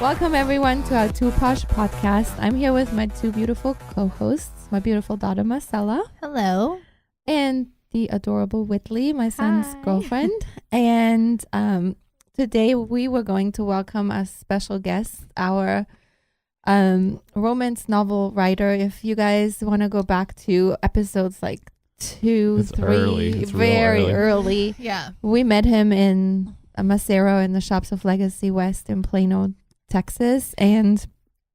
Welcome everyone to our Two Posh podcast. I'm here with my two beautiful co-hosts, my beautiful daughter Marcella. Hello. And the adorable Whitley, my son's Hi. girlfriend. And today we were going to welcome a special guest, our romance novel writer. If you guys want to go back to episodes like 2, It's 3, early. It's real very early. Yeah. We met him in Macero in the Shops of Legacy West in Plano, Texas, and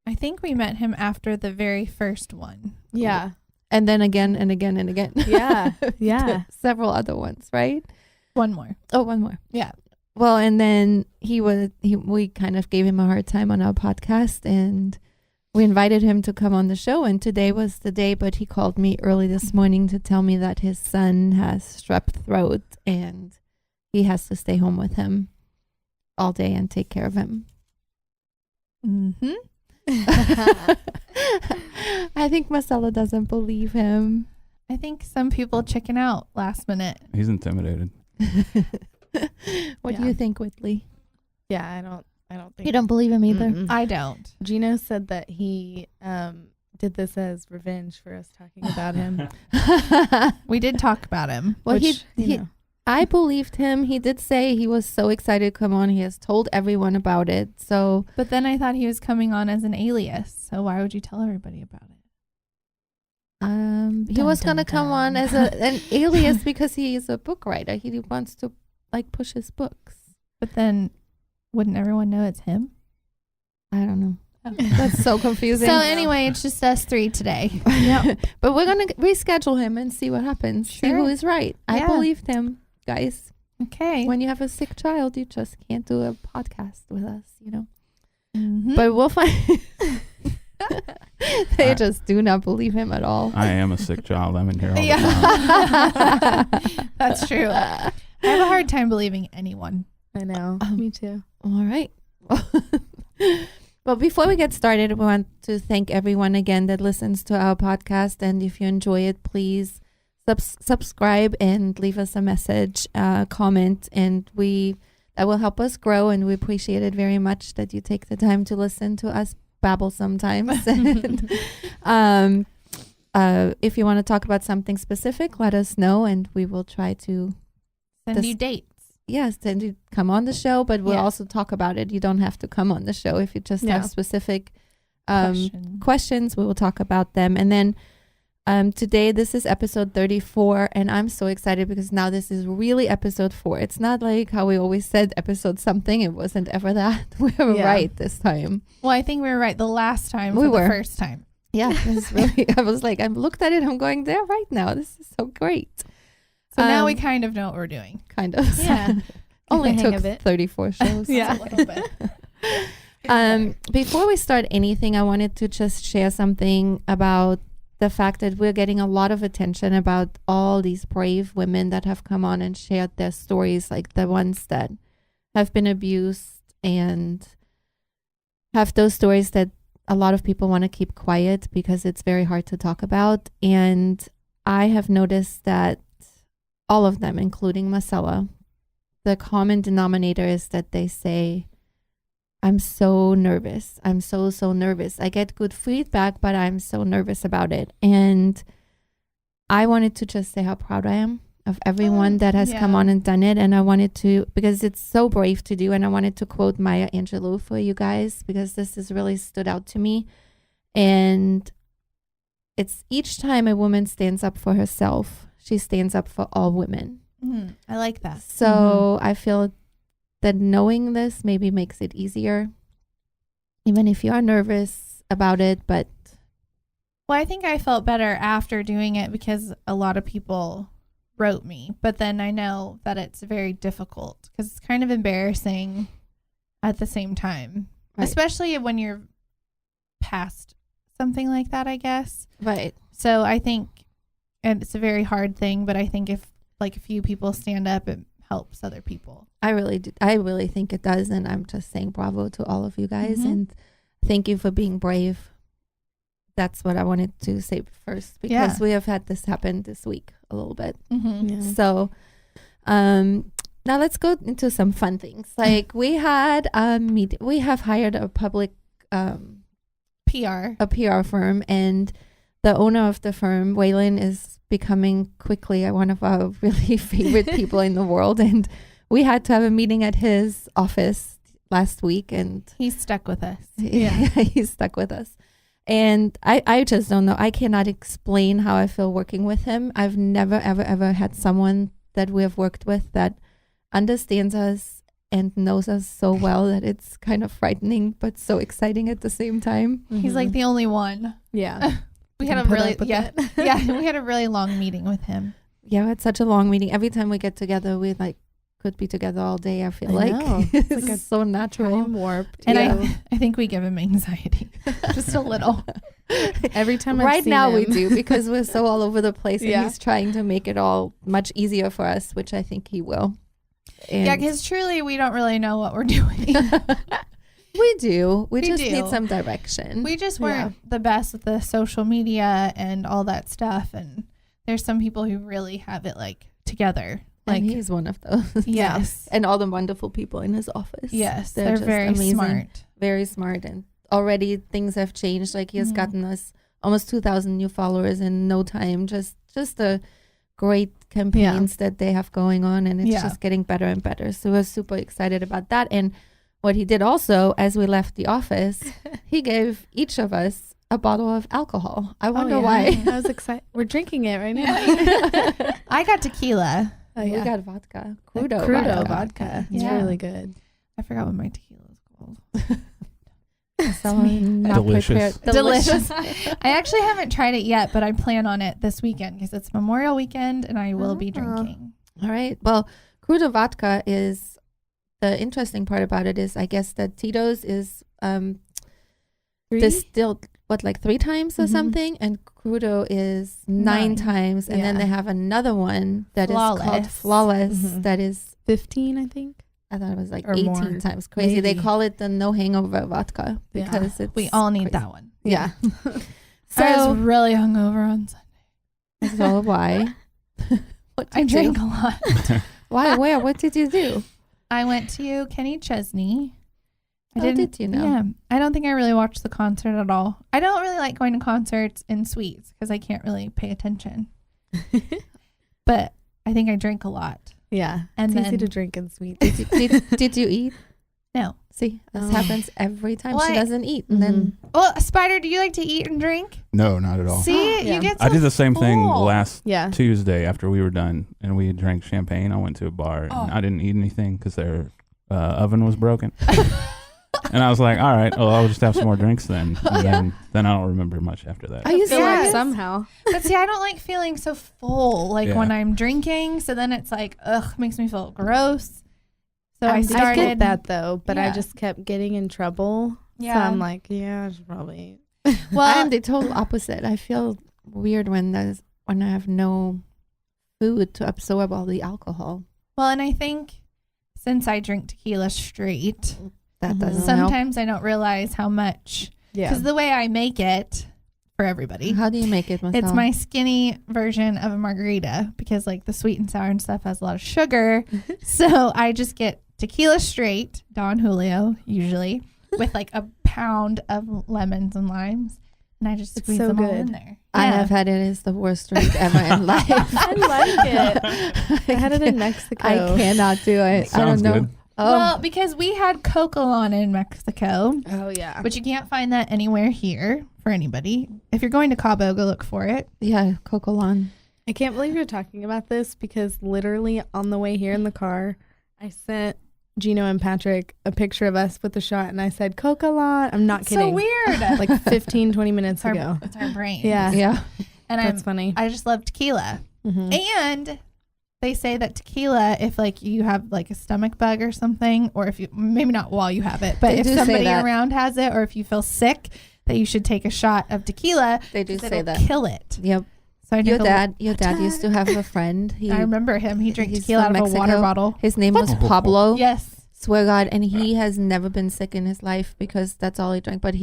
I think we met him after the very first one. Yeah. and then again and again and again. Yeah. Yeah. Several other ones, right? One more. Oh, one more. Yeah. Well, and then we kind of gave him a hard time on our podcast, and we invited him to come on the show, and today was the day, but he called me early this morning to tell me that his son has strep throat and he has to stay home with him all day and take care of him. Mm-hmm. I think Marcella doesn't believe him. I think some people chicken out last minute. He's intimidated. What do Yeah. you think, Whitley? Yeah, I don't think You don't believe him either? Mm-mm. I don't. Gino said that he did this as revenge for us talking about him. We did talk about him. Well, which, he you know. I believed him. He did say he was so excited to come on. He has told everyone about it. So But then I thought he was coming on as an alias. So why would you tell everybody about it? he Dun, was dun, going to come on dun. as an alias because he is a book writer. He wants to like push his books. But then wouldn't everyone know it's him? I don't know. That's so confusing. So anyway, it's just us three today. Yep. But we're going to reschedule him and see what happens. See Sure. who is right. I Yeah. believed him, guys. Okay. When you have a sick child, you just can't do a podcast with us, you know. Mhm. But we'll find. They I- just do not believe him at all. I am a sick child. I'm in here all the time. Yeah. That's true. I have a hard time believing anyone. I know. Me too. All right. Well, before we get started, we want to thank everyone again that listens to our podcast. And if you enjoy it, please subscribe and leave us a message, comment, and that will help us grow. And we appreciate it very much that you take the time to listen to us babble sometimes. And if you want to talk about something specific, let us know, and we will try to Send you dates. yes, then you come on the show, but we'll Yeah. also talk about it. You don't have to come on the show if you just Yeah. have specific Question. questions. We will talk about them. And then today, this is episode 34, and I'm so excited because now this is really episode 4. It's not like how we always said episode something. It wasn't ever that. We were Yeah. right this time. Well, I think we were right the last time We for were. the first time. Yeah, this is really. I was like, I looked at it. I'm going there right now. This is so great. So now we Um, kind of know what we're doing. Kind of. Yeah. Only Get the hang took of it. 34 shows. Yeah. A little bit. Before we start anything, I wanted to just share something about the fact that we're getting a lot of attention about all these brave women that have come on and shared their stories, like the ones that have been abused and have those stories that a lot of people want to keep quiet because it's very hard to talk about. And I have noticed that all of them, including Marcella, the common denominator is that they say, I'm so nervous. I'm so nervous. I get good feedback, but I'm so nervous about it. And I wanted to just say how proud I am of everyone that has come yeah. on and done it. And I wanted to, because it's so brave to do. And I wanted to quote Maya Angelou for you guys, because this has really stood out to me. And it's each time a woman stands up for herself, she stands up for all women. I like that. So I feel that knowing this maybe makes it easier, even if you are nervous about it. But Well, I think I felt better after doing it because a lot of people wrote me. But then I know that it's very difficult because it's kind of embarrassing at the same time, Right. especially when you're past something like that, I guess. right, So I think, and it's a very hard thing, but I think if like a few people stand up, it helps other people. I really think it does, and I'm just saying bravo to all of you guys, Mhm. and thank you for being brave. That's what I wanted to say first, because Yeah. we have had this happen this week a little bit. Mm-hmm. Yeah. So, Now let's go into some fun things. Like we had we have hired a public PR. a PR firm, and the owner of the firm, Waylon, is becoming quickly one of our really favorite people in the world. And we had to have a meeting at his office last week, and He's stuck with us. he's stuck with us. And I just don't know. I cannot explain how I feel working with him. I've never, ever, ever had someone that we have worked with that understands us and knows us so well that it's kind of frightening, but so exciting at the same time. He's like the only one. Yeah. We You had can a put really up with yeah it. yeah we had a really long meeting with him. Yeah, we had such a long meeting. Every time we get together, we like could be together all day. I feel I like know. it's Like a so natural. Time warped. And Yeah. I think we give him anxiety, just a little. Every time I've Right seen now we him. do, because we're so all over the place, and Yeah. he's trying to make it all much easier for us, which I think he will. And Yeah, because truly we don't really know what we're doing. we do. We We just do. need some direction. We just weren't the best with the social media and all that stuff. And there's some people who really have it like together. Like, and he's one of those. yes. And all the wonderful people in his office. Yes. They're just very amazing. smart. Very smart. And already things have changed. Like he has Mhm. gotten us almost 2,000 new followers in no time. Just the great campaigns that they have going on. And it's Yeah. just getting better and better. So we're super excited about that. And what he did also, as we left the office, he gave each of us a bottle of alcohol. I wonder why. I was excited. We're drinking it right now. I got tequila. Oh, We yeah. got vodka. Like Crudo, Crudo vodka. vodka. It's Yeah. really good. I forgot what my tequila is called. So not Delicious. prepared. Delicious. I actually haven't tried it yet, but I plan on it this weekend because it's Memorial Weekend and I will be drinking. All right. Well, Crudo vodka is, the interesting part about it is, I guess that Tito's is distilled, like 3 times or Mhm. something, and Crudo is 9 9. times, and then Yeah. they have another one that is called Flawless. Flawless. Mhm. That is, 15, I think. I thought it was like Or 18 more. times. Crazy. They Maybe. call it the no hangover vodka Yeah. because it's We all need crazy. that one. Yeah. I was So really hungover on Sunday. so why? What I did you drank do? a lot. Why? Where? What did you do? I went to Kenny Chesney. How did you know? Yeah. I don't think I really watched the concert at all. I don't really like going to concerts in suites because I can't really pay attention. But I think I drank a lot. Yeah. And It's easy then- to drink and sweet. Did you eat? No. See, this Oh. happens every time Well, she I- doesn't eat, and then Well, Spider, do you like to eat and drink? No, not at all. See, Yeah. you get so I did the same thing full. last Yeah. Tuesday after we were done, and we drank champagne. I went to a bar, Oh. and I didn't eat anything because their oven was broken. And I was like, all right, well, I'll just have some more drinks then. And then I don't remember much after that. are you feel serious? like Somehow. But see, I don't like feeling so full like Yeah. when I'm drinking. So then it's like, ugh, makes me feel gross. So I I started get that though, but I Yeah. just kept getting in trouble. Yeah. So I'm like, yeah, I should probably. Well, I am the total opposite. I feel weird when I have no food to absorb all the alcohol. well, and I think since I drink tequila straight, That Mhm. doesn't help. sometimes I don't realize how much. Yeah. Because the way I make it for everybody, How do you make it, Marcella? it's my skinny version of a margarita because like the sweet and sour and stuff has a lot of sugar. So I just get tequila straight, Don Julio usually, with like a pound of lemons and limes. And I just It's squeeze so them all in good. there. I Yeah. have had it. It's the worst drink ever in life. I like it. I had it in Mexico. I cannot do it. I don't Sounds know. good. Oh, Well, because we had Cocolon in Mexico, Oh yeah. but you can't find that anywhere here for anybody. If you're going to Cabo, go look for it. yeah, Cocolon. I can't believe you're talking about this because literally on the way here in the car, I sent Gino and Patrick a picture of us with the shot and I said Coca-Cola. I'm not So kidding. weird. Like 15, 20 minutes it's, ago. our, it's our brain. Yeah. Yeah. And That's funny. I just love tequila. Mhm. And they say that tequila, if like you have like a stomach bug or something, or if you, maybe not while you have it, but They if do say somebody that. around has it, or if you feel sick, that you should take a shot of tequila. They do 'cause say it'll that. kill it. Yep. So I Your took a- dad used to have a friend. I remember him. He drank he's tequila out from of a water Mexico. bottle. His name was What? Pablo. Yes. Swear God, and he has never been sick in his life because that's all he drank. But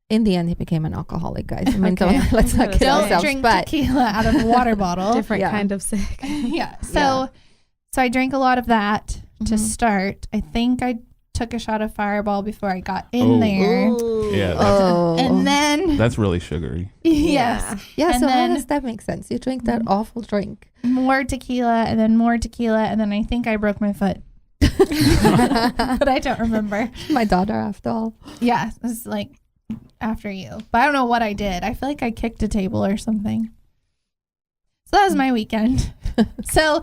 in the end, he became an alcoholic, guys. I mean, Okay. let's not kid Don't ourselves. drink But tequila out of a water bottle. Different Yeah. kind of sick. Yeah. So So I drank a lot of that to Mhm. start. I think I took a shot of Fireball before I got in there. Yeah, Oh. And then, that's really sugary. yes, Yeah, and so how then- does that make sense? You drink that awful drink. more tequila and then more tequila. And then I think I broke my foot. But I don't remember. My daughter, after all. Yeah, it was like after you. But I don't know what I did. I feel like I kicked a table or something. So that was my weekend. So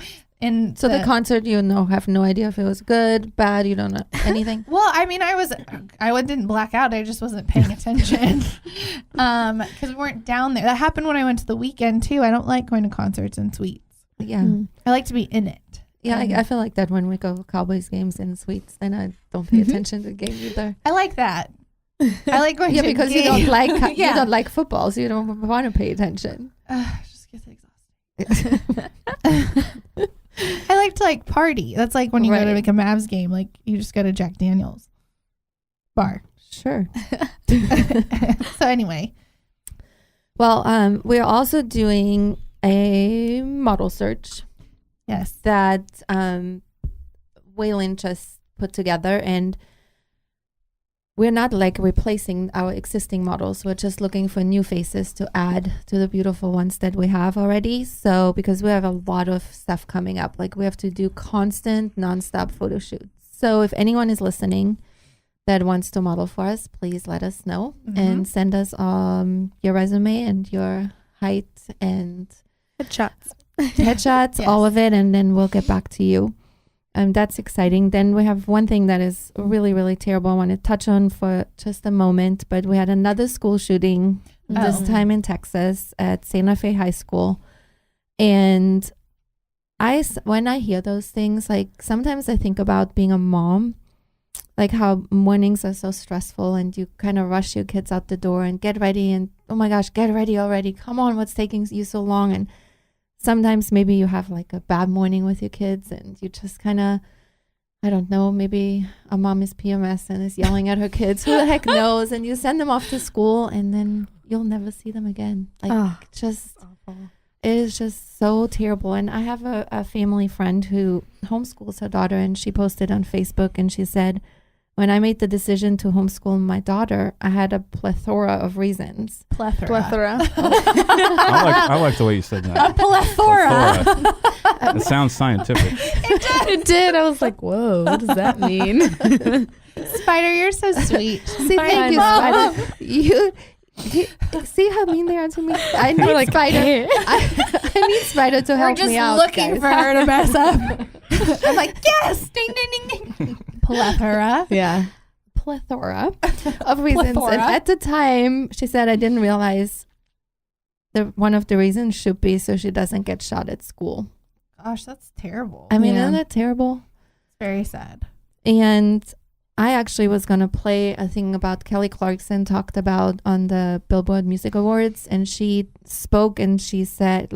the concert, you have no idea if it was good, bad. You don't know anything. well, I mean, I didn't black out. I just wasn't paying attention because we weren't down there. That happened when I went to the weekend too. I don't like going to concerts and suites. Yeah, I like to be in it. yeah. And I feel like that when we go to Cowboys games in suites, then I don't pay attention to the game either. I like that. I like going Yeah, to a because you game. don't like you Yeah. don't like football, so you don't want to pay attention. Just gets exhausting. I like to party. That's like when you go to Right. like a Mavs game, like you just go to Jack Daniels bar. Sure. So anyway, Well, we're also doing a model search yes. that Waylon just put together, and we're not replacing our existing models. We're just looking for new faces to add to the beautiful ones that we have already. So because we have a lot of stuff coming up, we have to do constant, nonstop photo shoots. So if anyone is listening that wants to model for us, please let us know and send us your resume and your height and Headshots. headshots, Yes. all of it, and then we'll get back to you. That's exciting. Then we have one thing that is really, really terrible I want to touch on for just a moment, but we had another school shooting, this Oh. time in Texas at Santa Fe High School. And when I hear those things, sometimes I think about being a mom, how mornings are so stressful and you kind of rush your kids out the door and get ready and, oh my gosh, get ready already. Come on, what's taking you so long? And sometimes maybe you have a bad morning with your kids and you just kind of, I don't know, maybe a mom is PMS and is yelling at her kids. Who the heck knows? And you send them off to school and then you'll never see them again. Just Awful. it is just so terrible. And I have a family friend who homeschools her daughter, and she posted on Facebook and she said, when I made the decision to homeschool my daughter, I had a plethora of reasons. Plethora. I like the way you said that. Plethora. It sounds scientific. It did. I was like, whoa, what does that mean? Spider, you're so sweet. See, My thank you, mom. Spider. You see how mean they are to me? I need Spider. I need Spider to We're help just me out. looking guys. for her to mess up. I'm like, yes, ding, ding, ding, ding. Plethora. Yeah. Plethora of reasons. Plethora. And at the time, she said, I didn't realize one of the reasons should be so she doesn't get shot at school. Gosh, that's terrible. I mean, Yeah. isn't that terrible? It's very sad. And I actually was going to play a thing about Kelly Clarkson talked about on the Billboard Music Awards. And she spoke and she said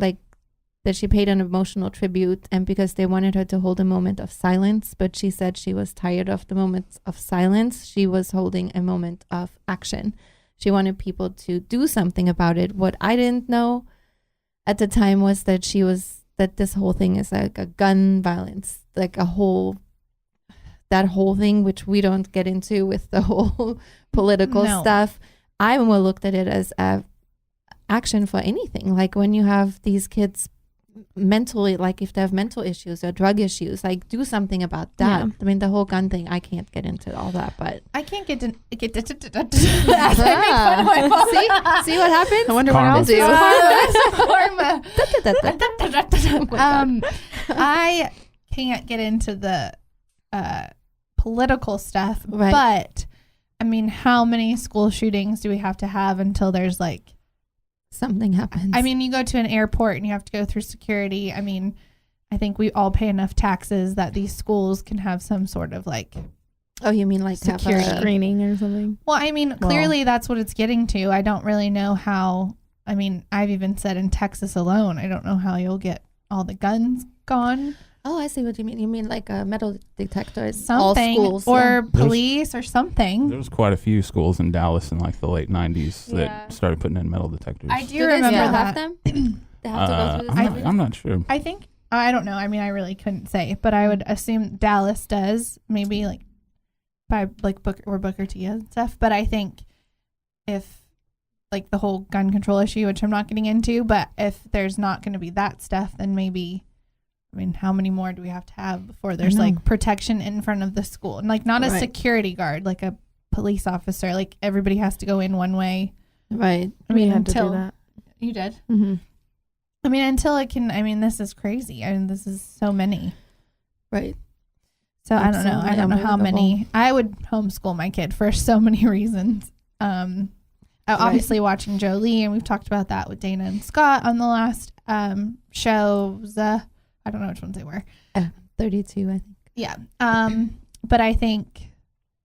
that she paid an emotional tribute, and because they wanted her to hold a moment of silence, but she said she was tired of the moments of silence. She was holding a moment of action. She wanted people to do something about it. What I didn't know at the time was that this whole thing is a gun violence, that whole thing, which we don't get into with the whole political No. stuff. I more looked at it as a action for anything. When you have these kids mentally, if they have mental issues or drug issues, do something about that. Yeah. I mean, the whole gun thing, I can't get into all that, but I can't get to as I make fun of my mom. see what happens? I wonder Karma. what I'll do. Karma. I can't get into the political stuff, Right. but I mean, how many school shootings do we have to have until there's Something happens. I mean, you go to an airport and you have to go through security. I mean, I think we all pay enough taxes that these schools can have some sort of oh, you mean have security. a- Screening or something. well, I mean, clearly that's what it's getting to. I don't really know how. I mean, I've even said in Texas alone, I don't know how you'll get all the guns gone. Oh, I see what you mean. You mean a metal detector at all Something. schools. Or yeah. police or something. There was quite a few schools in Dallas in the late 90s Yeah. that started putting in metal detectors. I do Do they remember still that. have them? They have to go through this. I'm not sure. I think I don't know. I mean, I really couldn't say, but I would assume Dallas does, maybe like by like Booker T and stuff. But I think if like the whole gun control issue, which I'm not getting into, but if there's not going to be that stuff, then maybe, I mean, how many more do we have to have before there's like protection in front of the school? And like not a security guard, like a police officer, like everybody has to go in one way. Right. I mean, had until to do that. You did. Mm-hmm. I mean, until it can. I mean, this is crazy. I mean, this is so many. Right. So I don't know. I don't know how many. I would homeschool my kid for so many reasons. Obviously watching Jolie, and we've talked about that with Dana and Scott on the last shows. I don't know which ones they were. 32, I think. Yeah. But I think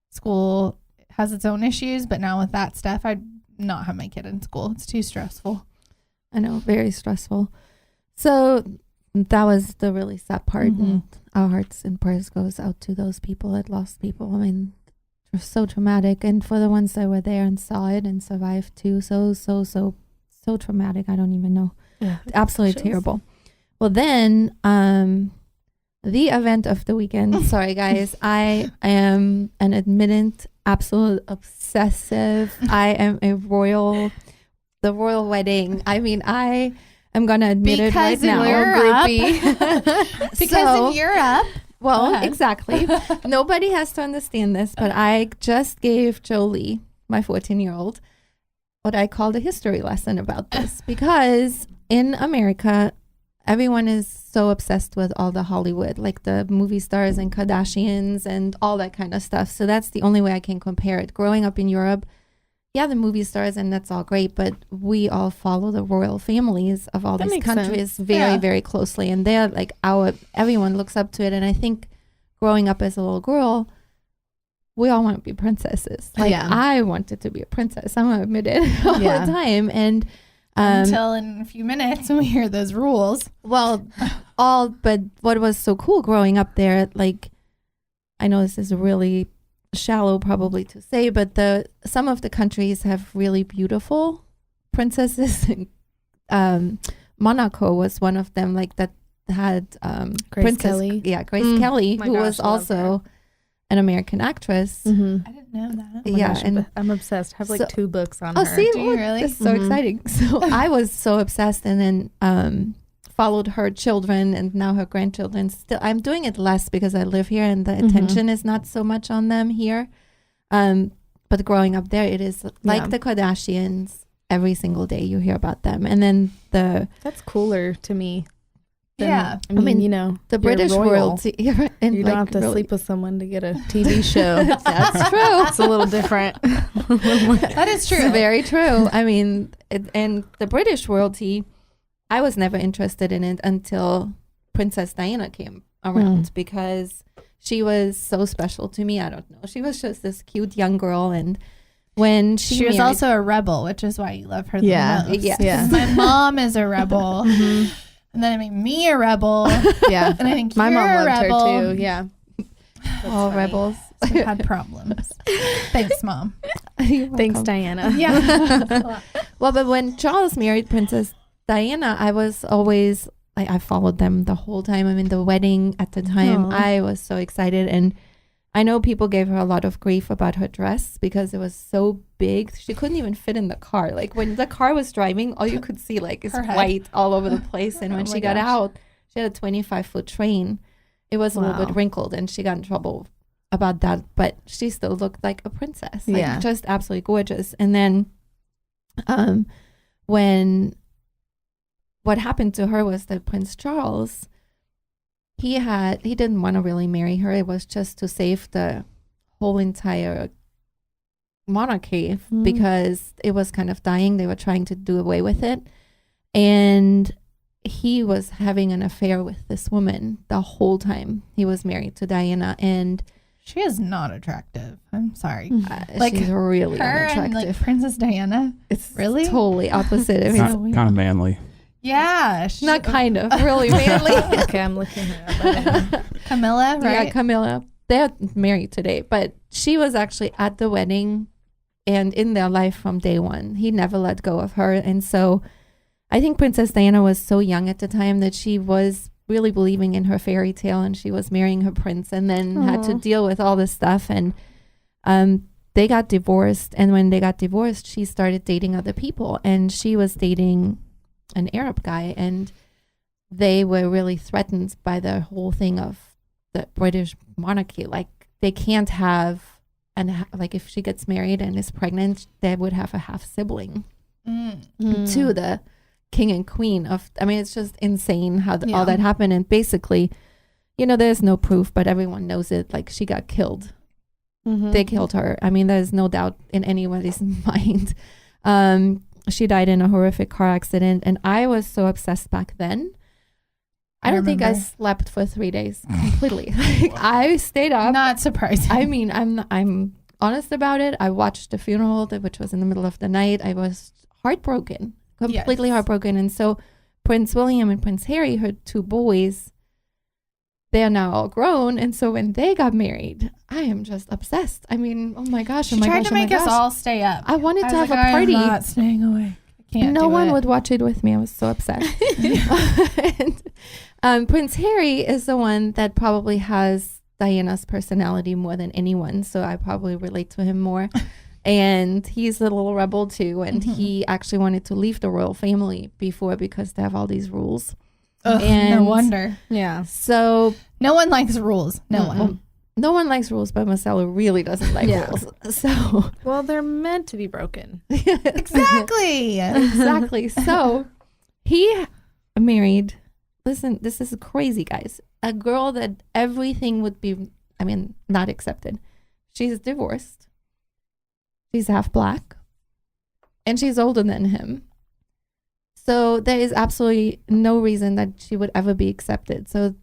school has its own issues. But now with that stuff, I'd not have my kid in school. It's too stressful. I know, very stressful. So that was the really sad part. And our hearts and prayers goes out to those people that lost people. I mean, it was so traumatic. And for the ones that were there and saw it and survived too, so traumatic. I don't even know. Yeah, absolutely terrible. Well, then the event of the weekend. Sorry, guys. I am an admitted absolute obsessive. I am the royal wedding. I mean, I am going to admit it right now. Groupie. Because in Europe. Well, exactly. Nobody has to understand this, but I just gave Jolie, my 14-year-old, what I called a history lesson about this, because in America, everyone is so obsessed with all the Hollywood, like the movie stars and Kardashians and all that kind of stuff. So that's the only way I can compare it. Growing up in Europe, yeah, the movie stars, and that's all great, but we all follow the royal families of all these countries very, very closely. And they're like everyone looks up to it. And I think growing up as a little girl, we all want to be princesses. Like I wanted to be a princess. I'm going to admit it all the time. And until in a few minutes when we hear those rules. Well, but what was so cool growing up there, like, I know this is really shallow probably to say, but some of the countries have really beautiful princesses. Monaco was one of them, like that had Grace Kelly. Yeah, Grace Kelly, who was also an American actress. I didn't know that. And I'm obsessed. I have like 2 books on her. Oh, see, do you really? This is so exciting. So I was so obsessed, and then followed her children and now her grandchildren. Still, I'm doing it less because I live here and the attention is not so much on them here. But growing up there, it is like the Kardashians. Every single day you hear about them, and then that's cooler to me. Yeah, I mean, you know, the British royalty. And you don't have to sleep with someone to get a TV show. That's true. It's a little different. That is true. It's very true. I mean, and the British royalty, I was never interested in it until Princess Diana came around because she was so special to me. I don't know. She was just this cute young girl, and when she was also a rebel, which is why you love her the most. Yeah. My mom is a rebel. And then it made me a rebel. Yeah. And I think my mom loved rebel. her too. Yeah. All rebels. We've had problems. Thanks, Mom. Thanks, Diana. Yeah. Well, but when Charles married Princess Diana, I was always, I followed them the whole time. I mean, the wedding at the time, I was so excited. And I know people gave her a lot of grief about her dress because it was so big. She couldn't even fit in the car. Like when the car was driving, all you could see like is white all over the place. And when she got out, she had a 25-foot train. It was a little bit wrinkled, and she got in trouble about that. But she still looked like a princess, like just absolutely gorgeous. And then when what happened to her was that Prince Charles, he didn't want to really marry her. It was just to save the whole entire monarchy because it was kind of dying. They were trying to do away with it. And he was having an affair with this woman the whole time he was married to Diana. And she is not attractive. I'm sorry. Like she's really her unattractive. And like Princess Diana. It's really totally opposite. It's kind of manly. Yeah. Not kind of. Really manly. Okay, I'm looking her up. Camilla, right? Yeah, Camilla. They're married today, but she was actually at the wedding and in their life from day one. He never let go of her. And so I think Princess Diana was so young at the time that she was really believing in her fairy tale, and she was marrying her prince, and then had to Aw. deal with all this stuff. And they got divorced. And when they got divorced, she started dating other people, and she was dating an Arab guy, and they were really threatened by the whole thing of the British monarchy. Like, they can't have, like, if she gets married and is pregnant, they would have a half sibling to the king and queen of, I mean, it's just insane how all that happened. And basically, you know, there's no proof, but everyone knows it. Like, she got killed. They killed her. I mean, there's no doubt in anybody's mind. She died in a horrific car accident, and I was so obsessed back then. I don't think I slept for 3 days completely. Like, I stayed up. Not surprising. I mean, I'm honest about it. I watched the funeral, which was in the middle of the night. I was heartbroken, completely heartbroken. And so Prince William and Prince Harry, her 2 boys, they're now all grown. And so when they got married, I am just obsessed. I mean, oh my gosh. She tried to make us all stay up. I wanted to was have a like, party. I'm not staying awake. I can't No do one it. would watch it with me. I was so upset. And Prince Harry is the one that probably has Diana's personality more than anyone. So I probably relate to him more. And he's a little rebel too. And he actually wanted to leave the royal family before because they have all these rules. Ugh, And no wonder. Yeah. So No one likes rules. No one. no one likes rules, but Marcella really doesn't like rules. So Well, they're meant to be broken. Exactly. exactly. So he married, listen, this is crazy, guys. A girl that everything would be, I mean, not accepted. She's divorced. She's half black. And she's older than him. So there is absolutely no reason that she would ever be accepted. So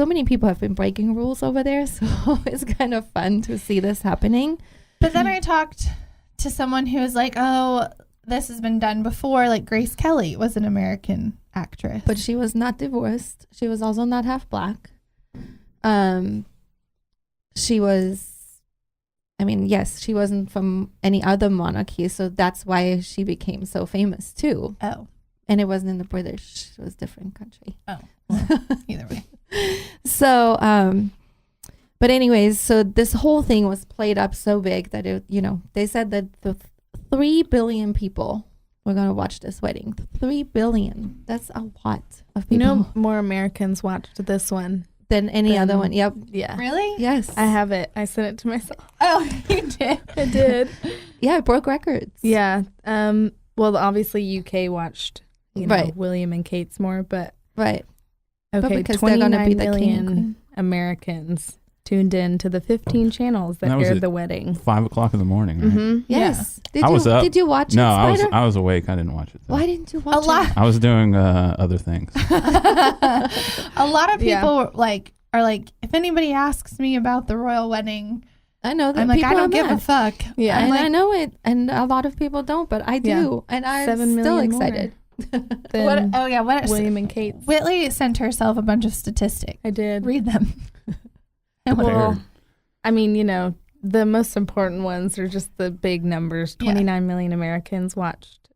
many people have been breaking rules over there. So it's kind of fun to see this happening. But then I talked to someone who was like, oh, this has been done before. Like Grace Kelly was an American actress. But she was not divorced. She was also not half black. She was, I mean, yes, she wasn't from any other monarchy. So that's why she became so famous too. Oh. And it wasn't in the British. It was a different country. Oh. Well, either way. So, but anyways, so this whole thing was played up so big that it, you know, they said that the 3 billion people were going to watch this wedding. 3 billion. That's a lot of people. You know, more Americans watched this one than any other one. Yep. Yeah. Really? Yes. I have it. I sent it to myself. Oh, you did. I did. Yeah, it broke records. Yeah. Well, obviously UK watched, you know, Right. William and Kate's more, but Right. But okay, because they're gonna 29 be the king and million queen. Americans tuned in to the 15 channels that And that was aired at the wedding. 5 o'clock in the morning, right? Mm-hmm. Yes. I was up. Did you watch No, it, Spyder? I was awake. I didn't watch it. Though. Why didn't you watch A lot. I was doing other things. A lot of Yeah. people are like, if anybody asks me about the royal wedding, I know that I'm like, people I are don't give a mad. fuck. Yeah. And I'm I like, know it, and a lot of people don't, but I do, Yeah. and I'm 7 still million more excited. than what? Oh yeah, what? William and Kate's. Whitley sent herself a bunch of statistics. I did. Read them. Well, I mean, you know, the most important ones are just the big numbers. Yeah. 29 million Americans watched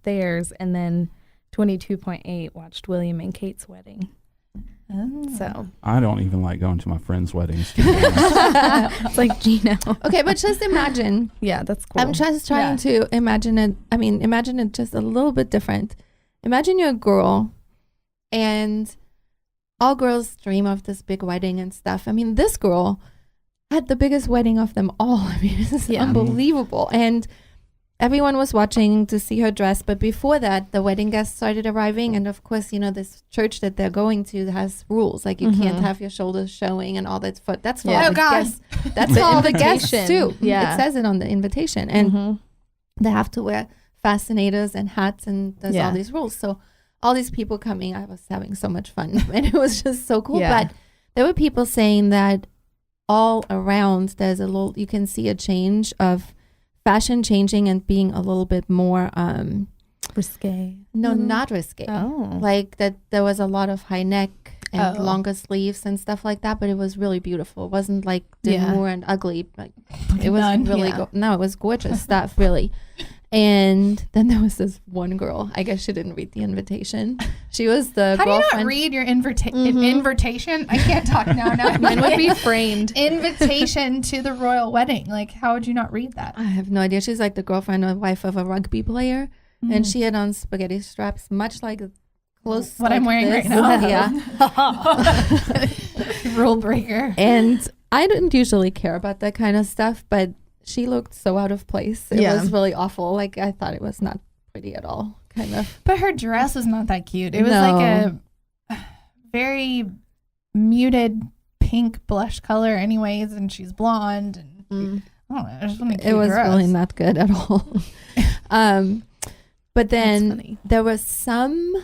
theirs, and then 22.8 watched William and Kate's wedding. So I don't even like going to my friends' weddings. To be honest. it's like Gino. Okay, but just imagine. Yeah, that's cool. I'm just trying to imagine it. I mean, imagine it just a little bit different. Imagine you're a girl, and all girls dream of this big wedding and stuff. I mean, this girl had the biggest wedding of them all. I mean, this is Yeah. unbelievable. And everyone was watching to see her dress. But before that, the wedding guests started arriving. And of course, you know, this church that they're going to has rules. Like, you can't have your shoulders showing and all that. That's for Yeah. all Oh, the God. guests. That's The for all the guests, invitation. too. Yeah. It says it on the invitation. And Mhm. they have to wear fascinators and hats, and there's Yeah. all these rules. So all these people coming, I was having so much fun. And it was just so cool. Yeah. But there were people saying that all around there's a little, you can see a change of fashion changing and being a little bit more Risque. not risque. Oh. Like that there was a lot of high neck and Oh. longer sleeves and stuff like that, but it was really beautiful. It wasn't like Yeah. demure and ugly. Like, it was None. really Yeah. no, it was gorgeous stuff, really. And then there was this one girl. I guess she didn't read the invitation. She was the How girlfriend. do you not read your invitation? I can't talk now. Mine would be framed. Invitation to the royal wedding. Like, how would you not read that? I have no idea. She's like the girlfriend or wife of a rugby player. And she had on spaghetti straps, much like close. What like I'm wearing this. right now. Yeah. Rule breaker. And I didn't usually care about that kind of stuff, but she looked so out of place. It was really awful. Like, I thought it was not pretty at all, kind of. But her dress was not that cute. It was No. like a very muted pink blush color anyways, and she's blonde. And I don't know. It just wasn't a It cute was dress. really not good at all. But then there was some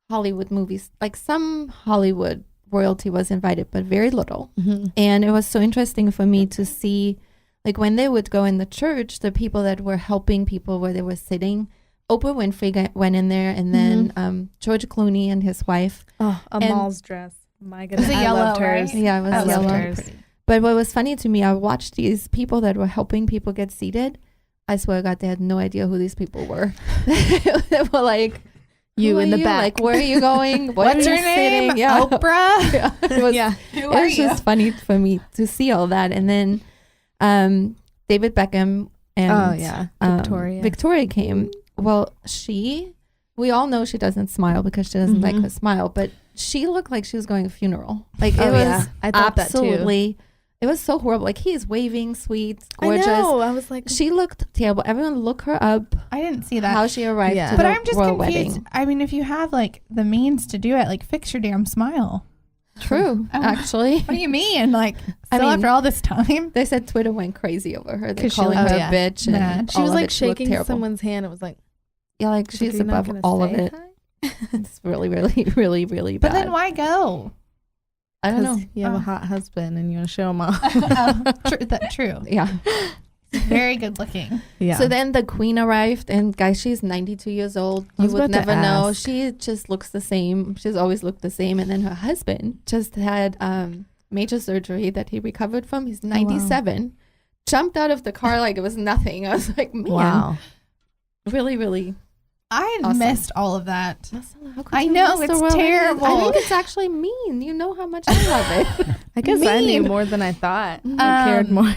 Hollywood movies, like some Hollywood royalty was invited, but very little. And it was so interesting for me to see, like, when they would go in the church, the people that were helping people where they were sitting. Oprah Winfrey went in there, and then George Clooney and his wife. Oh, Amal's dress. My goodness. Was it I yellow, loved hers. right? Yeah, it was I loved yellow. hers. But what was funny to me, I watched these people that were helping people get seated. I swear to God, they had no idea who these people were. They were like, You "Who in are the back." Like, where are you going? Where What's are her you name? sitting?" Yeah. Oprah? Yeah. It was, Who it are was you? just funny for me to see all that. And then David Beckham and Victoria came. Well, we all know she doesn't smile because she doesn't like her smile, but she looked like she was going to a funeral. Like, it was I thought absolutely, it was so horrible. Like, he is waving, sweet, gorgeous. I know. I was like, She looked terrible. Everyone look her up. I didn't see that. How she arrived Yeah. to But the I'm just royal confused. wedding. I mean, if you have like the means to do it, like fix your damn smile. True, Oh. actually. What do you mean? Like, I still mean, after all this time? They said Twitter went crazy over her. They're 'Cause she calling looked- her oh, a yeah. bitch. Nah. And she all was of like it looked shaking terrible. someone's hand. It was like, Yeah, like she's "You're not above gonna all of say it. hi?" It's really, really, really, really bad. But then why go? I don't know. 'Cause you have a hot husband and you want to show him off. True. Yeah. Very good looking. Yeah. So then the queen arrived, and guys, she's 92 years old. I You was would about to never know. ask. She just looks the same. She's always looked the same. And then her husband just had major surgery that he recovered from. He's 97. Jumped out of the car like it was nothing. I was like, man, wow. really, really. I Awesome. missed all of that. Marcella, how could I you know, miss the it's royal wedding? terrible. I think it's actually mean. You know how much I love it. I guess I knew Mean. more than I thought. I cared more.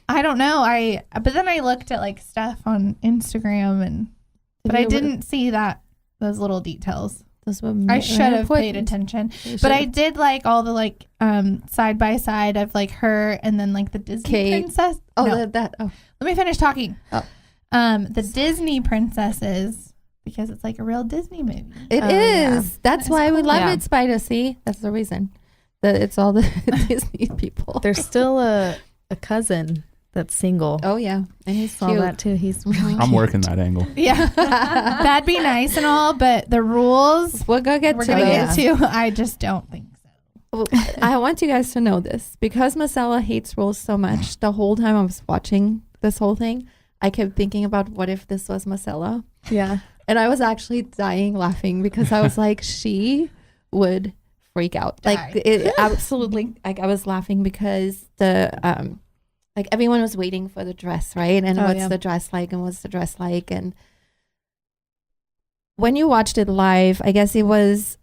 I don't know. But then I looked at like stuff on Instagram but I didn't see those little details. Those were I should have paid attention. But I did like all the like side by side of like her and then like the Disney Kate. princess. Oh, No. that. Oh, Let me finish talking. Oh. The Disney princesses, because it's like a real Disney movie. it is. yeah. That's That why is we cool. love Yeah. it, Spyder. See, that's the reason. That it's all the Disney people. There's still a cousin that's single. Oh yeah, and he's Saw cute. that too. He's really I'm working that angle. Yeah. That'd be nice and all, but the rules We're gonna get we're to going to those. get to, I just don't think so. I want you guys to know this because Marcella hates rules so much. The whole time I was watching this whole thing, I kept thinking about what if this was Marcella, Yeah. and I was actually dying laughing because I was like, she would freak out. Die. Like it absolutely. Like I was laughing because the like everyone was waiting for the dress, right? And Oh, what's yeah. the dress like? And what's the dress like? And when you watched it live, I guess it was.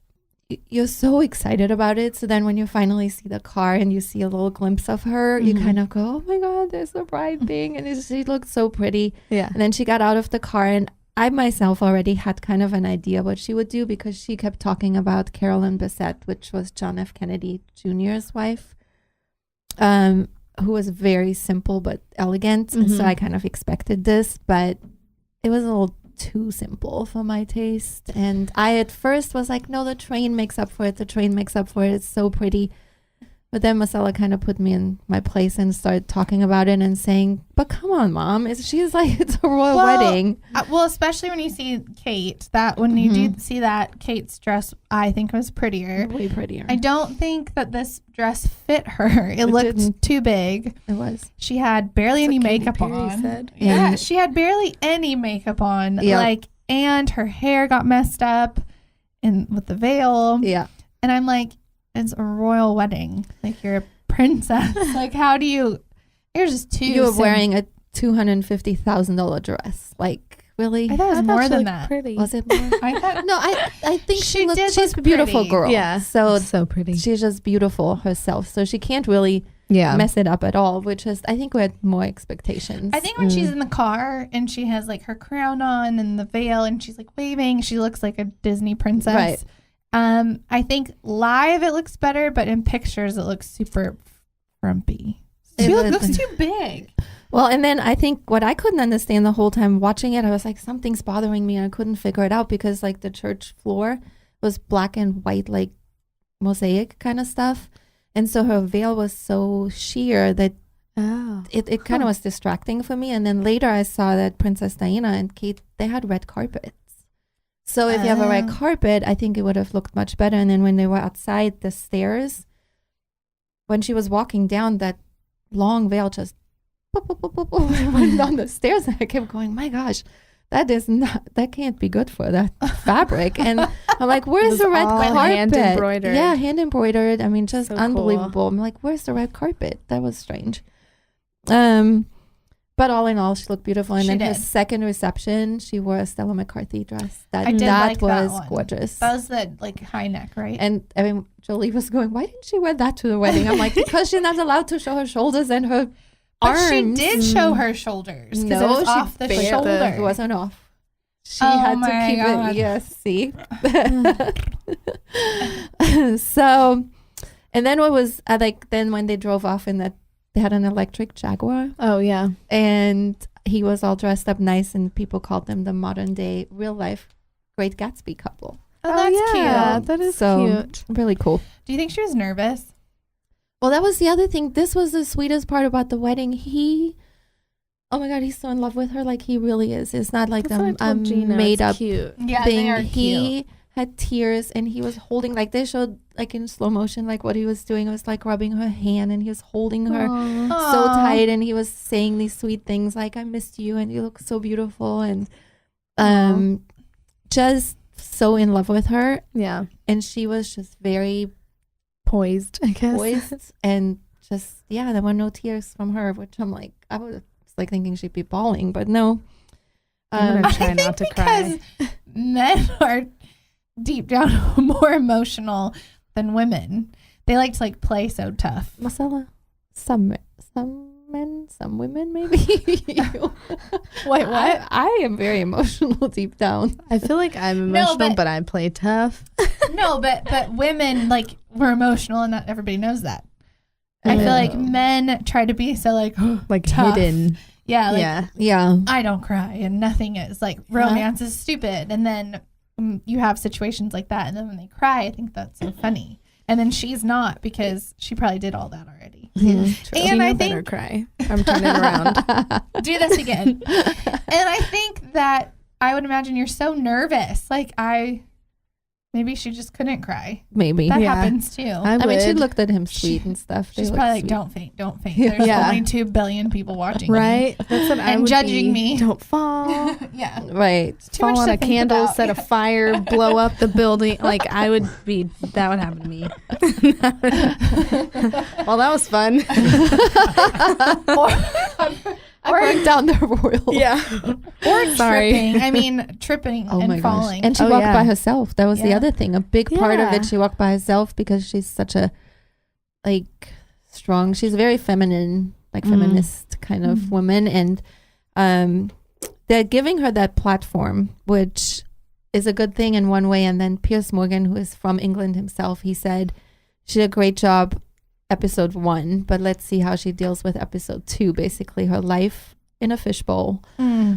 You're so excited about it. So then when you finally see the car and you see a little glimpse of her, you Mhm. kind of go, oh my God, there's the bride thing. And she looked so pretty. Yeah. And then she got out of the car, and I myself already had kind of an idea what she would do because she kept talking about Carolyn Bessette, which was John F. Kennedy Jr.'s wife, who was very simple but elegant. And so Mhm. I kind of expected this, but it was a little too simple for my taste. And I at first was like, no, the train makes up for it. The train makes up for it. It's so pretty. But then Marcella kind of put me in my place and started talking about it and saying, but come on, Mom. She's like, it's a royal wedding. Well, especially when you see Kate, that when you do see that, Kate's dress, I think was prettier. Way prettier. I don't think that this dress fit her. It looked didn't. too big. It was. She had barely any Katy makeup Perry on. said. Yeah, And- she had barely any makeup on. Yeah. Like, and her hair got messed up and with the veil. Yeah. And I'm like, it's a royal wedding. Like, you're a princess. Like, how do you're just too You were simple. wearing a $250,000 dress. Like, really? I thought it was more than that. Pretty. Was it more? I thought No, I think She did she's a look beautiful pretty. girl. Yeah. So So pretty. she's just beautiful herself. So she can't really Yeah. mess it up at all, which is, I think we had more expectations. I think when she's in the car and she has like her crown on and the veil and she's like waving, she looks like a Disney princess. Right. I think live it looks better, but in pictures it looks super frumpy. It She was- looks too big. Well, and then I think what I couldn't understand the whole time watching it, I was like, something's bothering me. And I couldn't figure it out because like the church floor was black and white, like mosaic kind of stuff. And so her veil was so sheer that Oh. it kind of was distracting for me. And then later I saw that Princess Diana and Kate, they had red carpets. So if you have a red Oh. carpet, I think it would have looked much better. And then when they were outside the stairs, when she was walking down, that long veil just went down the stairs. And I kept going, my gosh, that can't be good for that fabric. And I'm like, where's was the red all carpet? hand embroidered. Yeah, hand embroidered. I mean, just So cool. unbelievable. I'm like, where's the red carpet? That was strange. But all in all, she looked beautiful. And She then her did. second reception, she wore a Stella McCarthy dress. I did like that was one. gorgeous. That was the like high neck, right? And I mean, Jolie was going, why didn't she wear that to the wedding? I'm like, because she's not allowed to show her shoulders and her but arms. she did show her shoulders because it was she off the bared shoulder. It wasn't off. She Oh had to my keep God. it. Yes, see. So, and then what was like? Then when they drove off in that, they had an electric Jaguar, Oh yeah. and he was all dressed up nice, and people called them the modern day, real life, Great Gatsby couple. Oh, that's yeah, cute. that is So cute. really cool. Do you think she was nervous? Well, that was the other thing. This was the sweetest part about the wedding. Oh my God, he's so in love with her. Like he really is. It's not like That's what I a told Gina. made It's up cute. Yeah, thing. they are He cute. had tears and he was holding, like they showed like in slow motion, like what he was doing. It was like rubbing her hand and he was holding her Aw. so Aw. tight, and he was saying these sweet things like, I missed you and you look so beautiful, and just so in love with her. Yeah. And she was just very Poised, I guess. poised and just, yeah, there were no tears from her, which I'm like, I was like thinking she'd be bawling, but no. I'm gonna try I not think to cry. because men are deep down more emotional than women. They like to like play so tough. Marcella, some men, some women, maybe. Wait, I am very emotional deep down. I feel like I'm No, emotional, but- but I play tough. No, but women like we're emotional, and not everybody knows that. I feel like men try to be so like Like tough. hidden. yeah, like Yeah. Yeah. I don't cry and nothing is like romance is stupid, and then you have situations like that, and then when they cry, I think that's so funny. And then she's not, because she probably did all that already. Mm-hmm. And Gina I better think cry. I'm turning around. do this again. And I think that I would imagine you're so nervous. Like maybe she just couldn't cry. Maybe. That Yeah. happens too. I I mean, she would. looked at him sweet and stuff. They She's looked probably like, sweet. don't faint, don't faint. Yeah. There's Yeah. only 2 billion people watching. me." Right? That's what I And would judging be. me. Don't fall. Yeah. Right. Too Fall much on to a think candle, about. set a fire, blow up the building. Like that would happen to me. Well, that was fun. I burned down the royal. Yeah. Or Sorry. tripping. I mean, tripping Oh my and gosh. falling. And she Oh, walked yeah. by herself. That was the Yeah. other thing. A big part of Yeah. it, she walked by herself because she's such a, like, strong. She's very feminine, like feminist kind of woman. And they're giving her that platform, which is a good thing in one way. And then Piers Morgan, who is from England himself, he said she did a great job episode 1, but let's see how she deals with episode 2, basically her life in a fishbowl.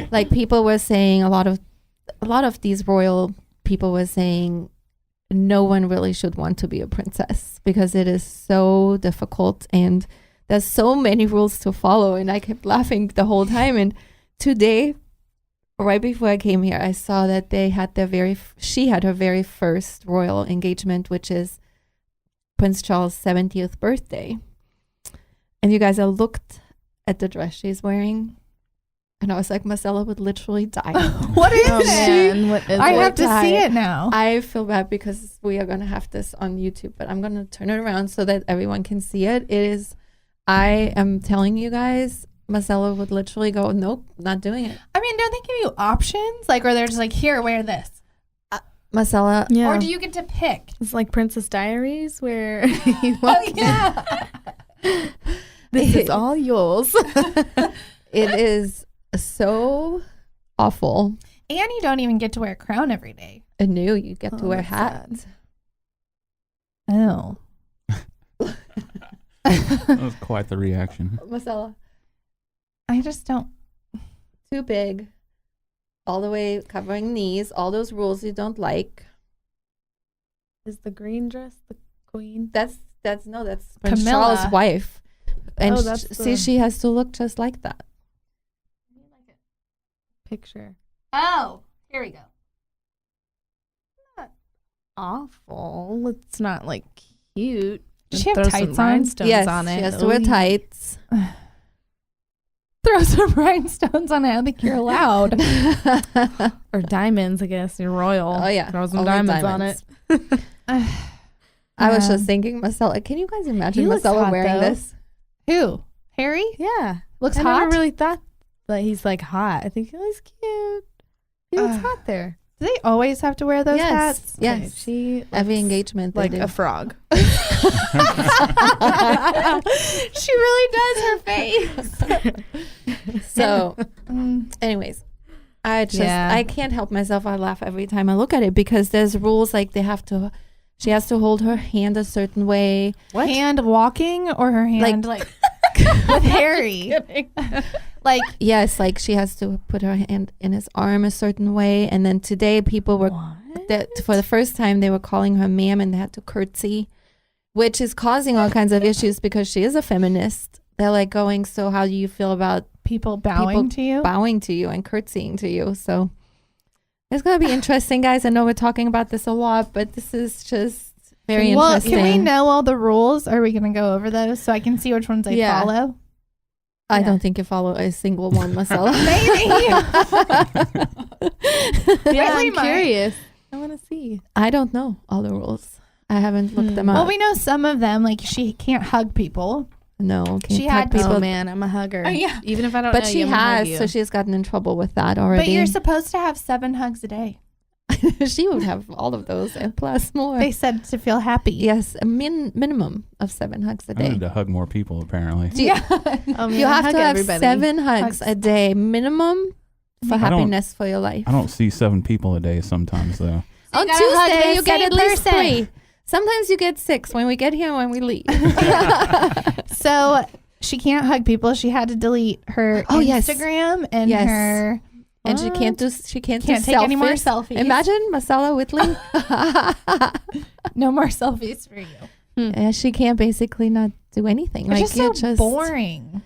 Like people were saying, a lot of these royal people were saying no one really should want to be a princess because it is so difficult and there's so many rules to follow. And I kept laughing the whole time. And today, right before I came here, I saw that they had she had her very first royal engagement, which is Prince Charles' 70th birthday. And you guys, I looked at the dress she's wearing and I was like, Marcella would literally die. What is Oh it? man, what is I it? have to see die. it now. I feel bad because we are going to have this on YouTube, but I'm going to turn it around so that everyone can see it. I am telling you guys, Marcella would literally go, nope, not doing it. I mean, don't they give you options? Like, or they're just like, here, wear this. Marcella, Yeah. Or do you get to pick? It's like Princess Diaries where you walk yeah. this is all yours. it is so awful. And you don't even get to wear a crown every day. I knew you get to Oh, wear that's hats. Oh. That was quite the reaction. Marcella, I just don't. too big, all the way covering knees, all those rules you don't like. Is the green dress the queen? That's Prince Camilla. Charles' wife. And Oh, that's see, the- she has to look just like that. Picture. Oh, here we go. Awful. It's not like cute. Does she have Throw some tights on? rhinestones Yes, on it. she has to wear Ooh. tights. Throw some rhinestones on it. I don't think you're allowed. Or diamonds, I guess. You're royal. Oh, yeah. Throw some Only diamonds, diamonds. on it. I was Yeah. just thinking, Marcella, can you guys imagine He looks Marcella hot, wearing though. this? Who? Harry? Yeah. Looks I hot? never really thought that he's like hot. I think he looks cute. He looks hot there. Do they always have to wear those Yes. hats? Yes. Okay, she Every looks engagement, they like do. a frog. She really does her face. So, Mm. anyways, Yeah. I can't help myself. I laugh every time I look at it because there's rules like she has to hold her hand a certain way. What? Hand walking or her hand like with Harry? Like, Yes, like she has to put her hand in his arm a certain way. And then today people were that for the first time they were calling her ma'am and they had to curtsy, which is causing all kinds of issues because she is a feminist. They're like going, so how do you feel about people bowing to you? bowing to you and curtsying to you? So it's going to be interesting, guys. I know we're talking about this a lot, but this is just very Well, interesting. can we know all the rules? Are we going to go over those so I can see which ones I Yeah. follow? I Yeah. don't think you follow a single one, Marcella. Maybe. Yeah, we I'm might. curious. I want to see. I don't know all the rules. I haven't looked them up. Well, we know some of them. Like, she can't hug people. No, can't She hug had people. Oh man, I'm a hugger. Oh, yeah. Even if I don't But know she you, I'm gonna hug has, you. so she's gotten in trouble with that already. But you're supposed to have 7 hugs a day. She would have all of those and plus more. They said to feel happy. Yes, a minimum of 7 hugs a I day. need to hug more people, apparently. Yeah. Oh, man, You have hug to have everybody. 7 hugs Hugs. a day minimum for I don't- happiness for your life. I don't see 7 people a day sometimes, though. On gotta hug Tuesday, the you get same at least person. 3. Sometimes you get 6 when we get here and when we leave. So she can't hug people. She had to delete her Oh, yes. Instagram and Yes. her And she can't do can't take any more selfies. Imagine Marcella Whitley. No more selfies for you. Yeah, she can't basically not do anything. It's Like just so boring.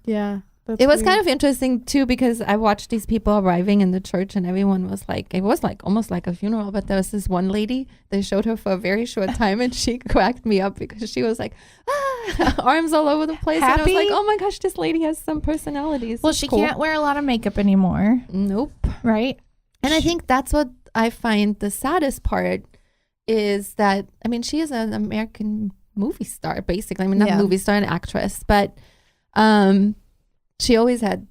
Yeah. It was kind of interesting too because I watched these people arriving in the church and everyone was like, it was like almost like a funeral. But there was this one lady, they showed her for a very short time and she cracked me up because she was like, arms all over the place. And I was Happy? like, oh my gosh, this lady has some personalities. Well, It's she cool. can't wear a lot of makeup anymore, Nope. right? And I think that's what I find the saddest part is that, I mean, she is an American movie star, basically. I mean, not Yeah. movie star, an actress, but she always had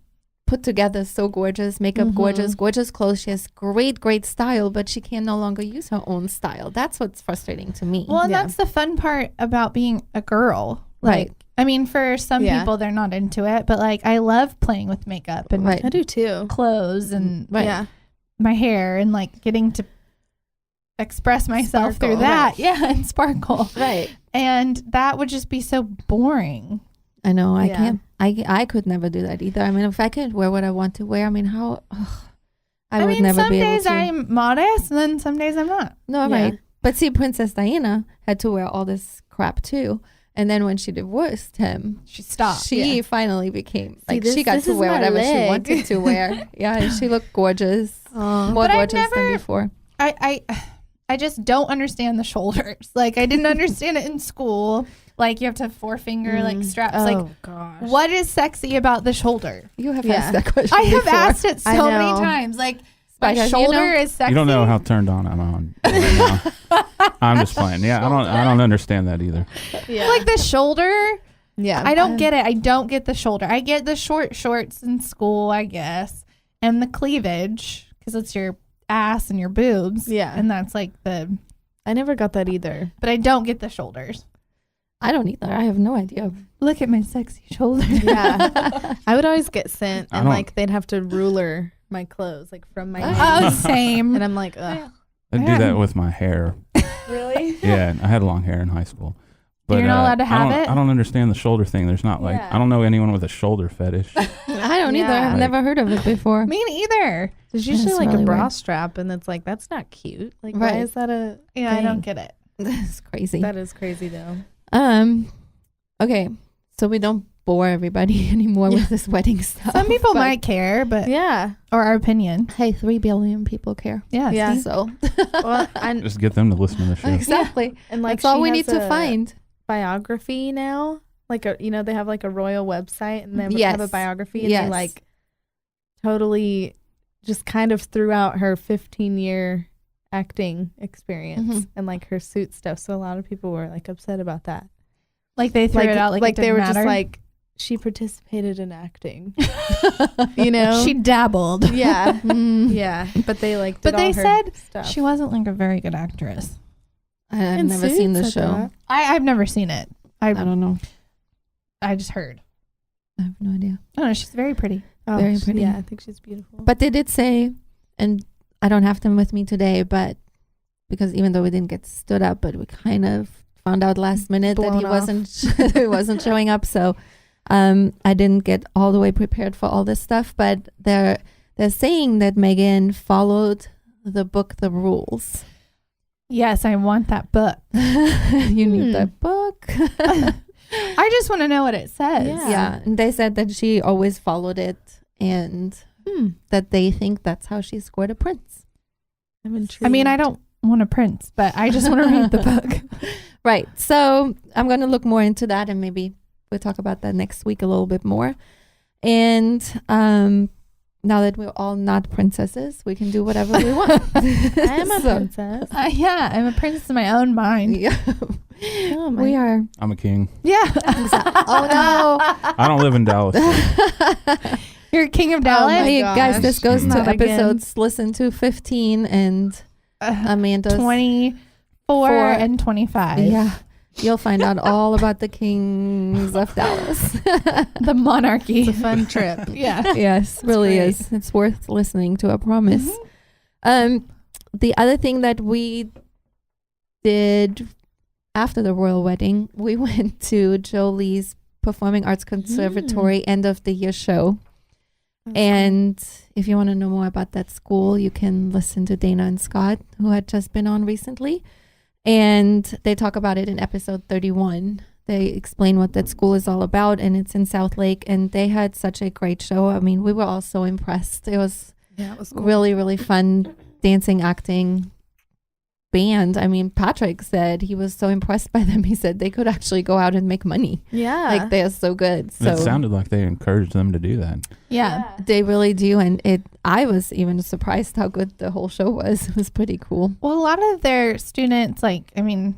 put together so gorgeous, makeup gorgeous clothes. She has great style, but she can no longer use her own style. That's what's frustrating to me. Well, and Yeah. that's the fun part about being a girl. Right. Like, I mean, for some Yeah. people, they're not into it, but like, I love playing with makeup and Right. I do too. clothes and Right. Yeah. my hair and like getting to express myself Sparkle, through that. right. Yeah, and sparkle. Right. And that would just be so boring. I know. I Yeah. can't. I could never do that either. I mean, if I could wear what I want to wear, I mean, how? I would mean, never some be able days to. I'm modest and then some days I'm not. No, Yeah. right. But see, Princess Diana had to wear all this crap too. And then when she divorced him, She stopped. she finally became like this- she got this to is wear my whatever she leg. wanted to wear. Yeah, and she looked gorgeous, more But I've gorgeous than never- before. I just don't understand the shoulders. Like, I didn't understand it in school. Like, you have to have 4-finger like straps. Like, gosh. what is sexy about the shoulder? You have Yeah. asked that question. I have before. asked it so I many know. times. Like, my Spider, you shoulder know? is sexy. You don't know how turned on I'm on right now. I'm just playing. Yeah, I don't understand that either. Yeah. Like, the shoulder Yeah. I don't get it. I don't get the shoulder. I get the short shorts in school, I guess, and the cleavage because it's your ass and your boobs. Yeah. And that's like I never got that either. but I don't get the shoulders. I don't either. I have no idea. Look at my sexy shoulders. Yeah. I would always get sent I and don't- like they'd have to ruler my clothes like from my Oh, same. and I'm like, ugh. I do that with my hair. Really? Yeah, I had long hair in high school. But You're not allowed to have I it? don't understand the shoulder thing. There's not like, Yeah. I don't know anyone with a shoulder fetish. I don't either. Yeah. I've Like- never heard of it before. Me neither. There's usually That's like really a bra weird. strap and it's like, that's not cute. Like, Right. why is that a Yeah, I don't thing? get it. That's crazy. That is crazy though. Okay, so we don't bore everybody anymore with this wedding stuff. Some people but- might care, but Yeah. or our opinion. Hey, 3 billion people care. Yeah. Yeah. see? So Well, and Just get them to listen to the show. exactly. and like That's all she we has need to a find. biography now. Like they have like a royal website and they have Yes. a biography and Yes. they like totally just kind of threw out her 15-year acting experience Mhm. and like her suit stuff. So a lot of people were like upset about that. Like they threw it out like it they didn't were matter. just like she participated in acting. You know? She dabbled. Yeah. Mm, Yeah. But they like But did they all her said stuff. She wasn't like a very good actress. I've In never seen the Suits, I show. thought. I've never seen it. I don't know. I just heard. I have no idea. I don't know. She's very pretty. Oh, Very pretty. Yeah, I think she's beautiful. But they did say, and I don't have them with me today, but because even though we didn't get stood up, but we kind of found out last minute that Blown he off. he wasn't showing up. So I didn't get all the way prepared for all this stuff. But they're saying that Meghan followed the book, The Rules. Yes, I want that book. You need that book. I just want to know what it says. Yeah. Yeah, and they said that she always followed it, and that they think that's how she scored a prince. I'm intrigued. I mean, I don't want a prince, but I just want to read the book. Right. So I'm going to look more into that, and maybe we'll talk about that next week a little bit more. And now that we're all not princesses, we can do whatever we want. I am a So, princess. Yeah, I'm a princess in my own mind. Yeah. Oh, my- We are. I'm a king. Yeah. Oh, no. I don't live in Dallas. You're king of Oh Dallas. my Hey, guys, this gosh. goes to Not again. episodes listen to 15 and Amanda's 24 Four. and 25. Yeah. You'll find out all about the kings of Dallas. The monarchy. It's a fun trip. Yeah. Yes, really great. is. It's worth listening to, I promise. The other thing that we did after the royal wedding, we went to Jolie's Performing Arts Conservatory end of the year show. And if you want to know more about that school, you can listen to Dana and Scott, who had just been on recently. And they talk about it in episode 31. They explain what that school is all about, and it's in South Lake. And they had such a great show. I mean, we were all so impressed. It was Yeah, it was cool. really, really fun dancing, acting, band. I mean, Patrick said he was so impressed by them. He said they could actually go out and make money. Yeah. Like, they are so good. So It sounded like they encouraged them to do that. Yeah. they really do. And I was even surprised how good the whole show was. It was pretty cool. Well, a lot of their students, like, I mean,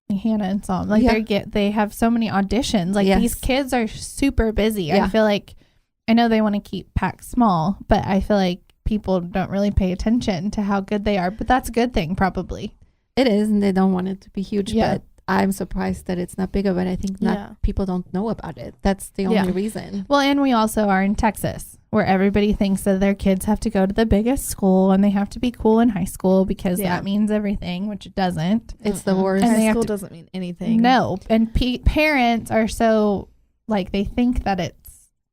Hannah and Psalm, like Yeah. they have so many auditions. Like Yes. these kids are super busy. Yeah. I feel like, I know they want to keep packs small, but I feel like people don't really pay attention to how good they are. But that's a good thing, probably. It is, and they don't want it to be huge, Yeah. but I'm surprised that it's not bigger, but I think not Yeah. people don't know about it. That's the Yeah. only reason. Well, and we also are in Texas, where everybody thinks that their kids have to go to the biggest school and they have to be cool in high school because Yeah. that means everything, which it doesn't. It's the worst. And they High have school to- doesn't mean anything. No. And parents are so, like, they think that it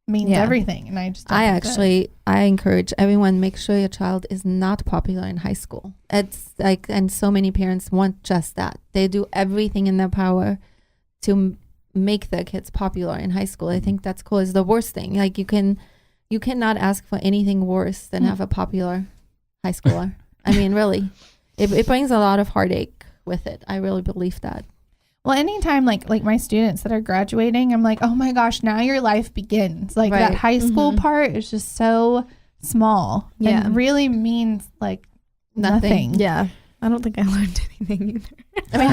means Yeah. everything. And I just don't I think that. actually, I encourage everyone, make sure your child is not popular in high school. It's like, and so many parents want just that. They do everything in their power to make their kids popular in high school. I think that's cool. It's the worst thing. Like, you cannot ask for anything worse than have a popular high schooler. I mean, really, it brings a lot of heartache with it. I really believe that. Well, anytime like my students that are graduating, I'm like, oh my gosh, now your life begins. Like that Right. high school Mhm. part is just so small. Yeah. And really means like Nothing. nothing. Yeah. I don't think I learned anything either. I mean,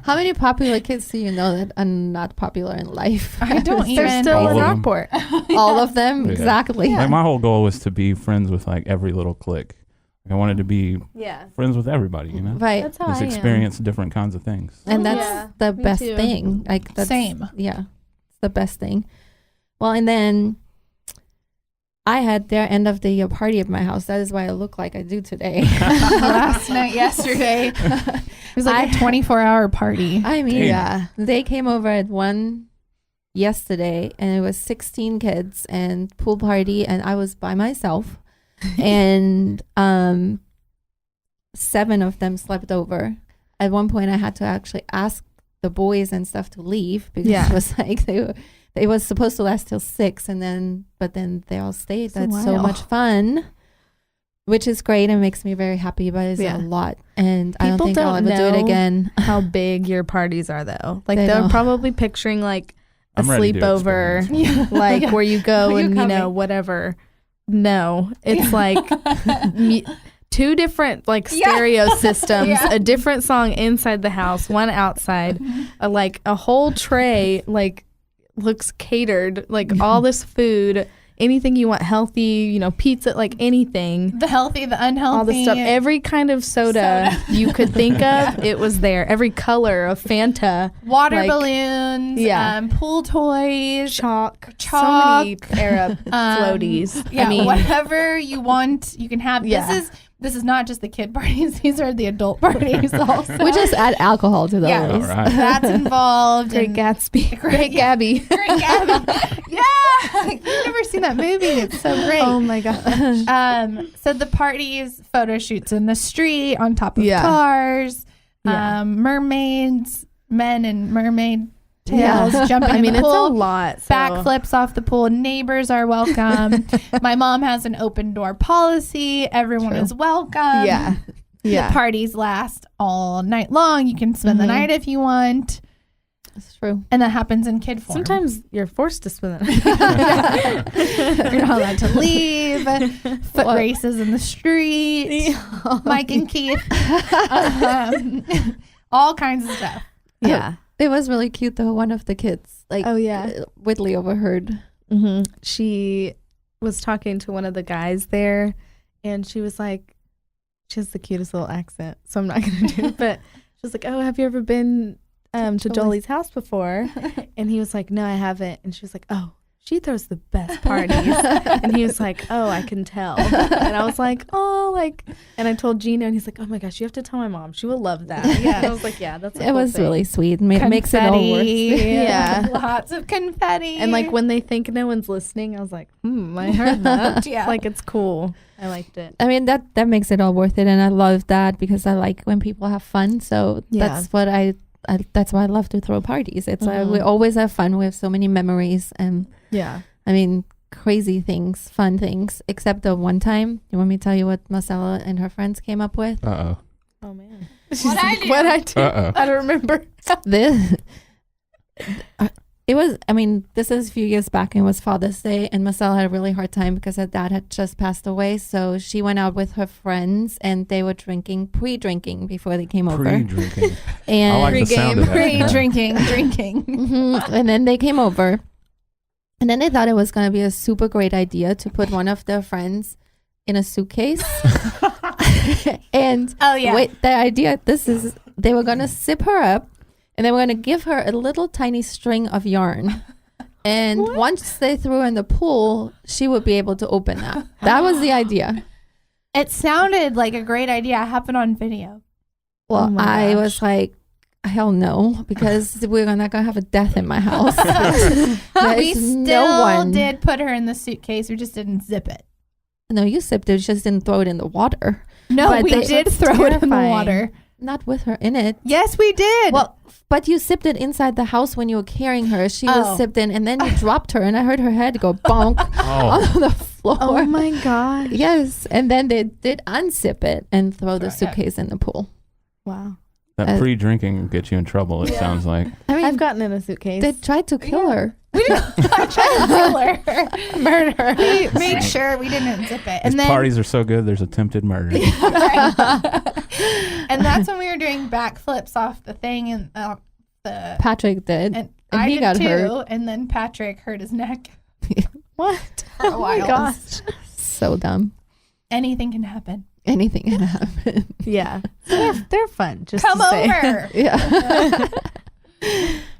how many popular kids do you know that are not popular in life? I don't They're even. still All in of them. Rockport. All of them, Yeah. exactly. Like my whole goal was to be friends with like every little clique. Like, I wanted to be Yeah. friends with everybody, you know? Right. That's how Just I am. experience different kinds of things. And that's Yeah, the me best too. thing. Like that's, Same. Yeah, it's the best thing. Well, and then I had their end of the year party at my house. That is why I look like I do today. Last night, yesterday, it was like a 24-hour party. I mean, Damn. Yeah. they came over at 1 yesterday, and it was 16 kids and pool party, and I was by myself, and 7 of them slept over. At one point, I had to actually ask the boys and stuff to leave because Yeah. it was like it was supposed to last till 6, but then they all stayed. It's a That's so while. much fun, which is great and makes me very happy, but it's Yeah. a lot, and I don't People think I'll don't ever do it know again. How big your parties are, though. Like, They they're don't. probably picturing, like, a I'm ready to sleepover, experience it. like, where you go Are you and, you know, coming? whatever. No. It's like 2 different, like, Yeah. stereo systems, Yeah. a different song inside the house, one outside, like, a whole tray, like, looks catered, like, all this food, anything you want, healthy, you know, pizza, like, anything. The healthy, the unhealthy. All the stuff, every kind of soda you could think of, it was there. Every color of Fanta, water like- balloons, Yeah. Pool toys, chalk, Chalk. so many Arab floaties. Yeah, I mean, whatever you want, you can have. Yeah. This is not just the kid parties; these are the adult parties also. We just add alcohol to those. Yeah. All right. That's involved. Great and- Gatsby, Great Gabby. Great Gabby. Yeah, you've never seen that movie? It's so great. Oh my gosh. So the parties, photo shoots in the street, on top of Yeah. cars, Yeah. mermaids, men in mermaid Yeah. tails jumping I in mean, the it's a pool. lot. So. Backflips off the pool. Neighbors are welcome. My mom has an open door policy. Everyone True. is welcome. Yeah. Yeah. The parties last all night long. You can spend the Mhm. night if you want. That's true. And that happens in kid form. Sometimes you're forced to spend it. You're not allowed to leave. Foot What? races in the street. Mike and Keith. All kinds of stuff. Yeah. It was really cute though. One of the kids, like, Oh, yeah. Whitley overheard. Mm-hmm. She was talking to one of the guys there, and she was like, she has the cutest little accent, so I'm not going to do it, but she was like, oh, have you ever been to Jolie's house before? And he was like, no, I haven't. And she was like, oh, she throws the best parties. And he was like, oh, I can tell. And I was like, oh, like, and I told Gino, and he's like, oh my gosh, you have to tell my mom. She will love that. Yeah. And I was like, yeah, that's a It cool was thing. really sweet. Makes it all worth it. Yeah. Lots of confetti. And like when they think no one's listening, I was like, I heard that. Yeah. Like, it's cool. I liked it. I mean, that makes it all worth it. And I love that because I like when people have fun. So Yeah. that's what that's why I love to throw parties. It's Mhm. we always have fun. We have so many memories. And Yeah. I mean, crazy things, fun things, except the one time. You want me to tell you what Marcella and her friends came up with? Uh-oh. Oh man. What I do? Uh-oh. I don't remember. This, it was, I mean, this is a few years back and it was Father's Day, and Marcella had a really hard time because her dad had just passed away. So she went out with her friends and they were pre-drinking before they came over. Pre-drinking. And I like the sound of that. Pre-drinking, drinking. And then they came over. And then they thought it was going to be a super great idea to put one of their friends in a suitcase. And Oh yeah. wait, the idea, they were going to zip her up and they were going to give her a little tiny string of yarn. And once they threw her in the pool, she would be able to open that. That was the idea. It sounded like a great idea. I have it on video. Well, Oh my I gosh. was like, hell no, because we're not going to have a death in my house. We There's still did put her in the suitcase. We just didn't zip it. No, you sipped it, just didn't throw it in the water. No, But we they- did that's throw it in the terrifying. water. Not with her in it. Yes, we did. Well, but you sipped it inside the house when you were carrying her. She was Oh. sipped in, and then you dropped her, and I heard her head go bonk Oh. on the floor. Oh my gosh. Yes, and then they did unzip it and throw the Right. suitcase in the pool. Wow. That pre-drinking will get you in trouble, it sounds like. I mean, I've gotten in a suitcase. they tried to kill her. We didn't I tried to kill her. Murder. We made sure we didn't zip it. These And then parties are so good. There's attempted murder. and that's when we were doing backflips off the thing and the Patrick did. and and I he did got too. hurt. And then Patrick hurt his neck What? for a Oh while. my gosh. So dumb. Anything can happen. Anything can happen. Yeah. They're fun. Just Come to say. over. Yeah.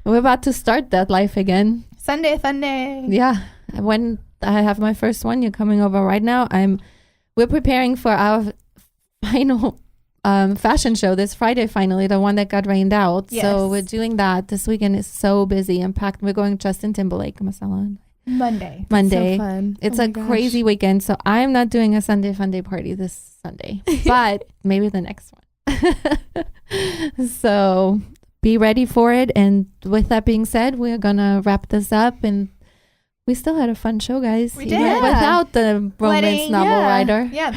We're about to start that life again. Sunday fun day. Yeah. When I have my first one, you're coming over right now. We're preparing for our final fashion show this Friday, finally, the one that got rained out. Yes. So we're doing that. This weekend is so busy and packed. We're going Justin Timberlake, Marcella. Monday. Monday. So fun. It's Oh a my gosh. crazy weekend. So I'm not doing a Sunday fun day party this Sunday, but maybe the next one. So be ready for it. And with that being said, we're going to wrap this up. And we still had a fun show, guys. We even did. without the romance Wedding, novel yeah. writer. Yeah.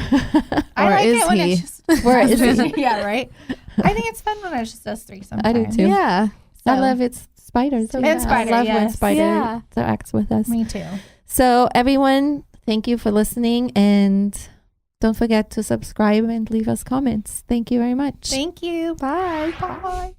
I Or like is it when he? it's just Where is he? Yeah, right. I think it's fun when it's just us three sometimes. I do too. Yeah. I So- love it's Spider too. And I Spyder, love when yes. Spider Yeah. interacts with us. Me too. So everyone, thank you for listening, and don't forget to subscribe and leave us comments. Thank you very much. Thank you. Bye. Bye.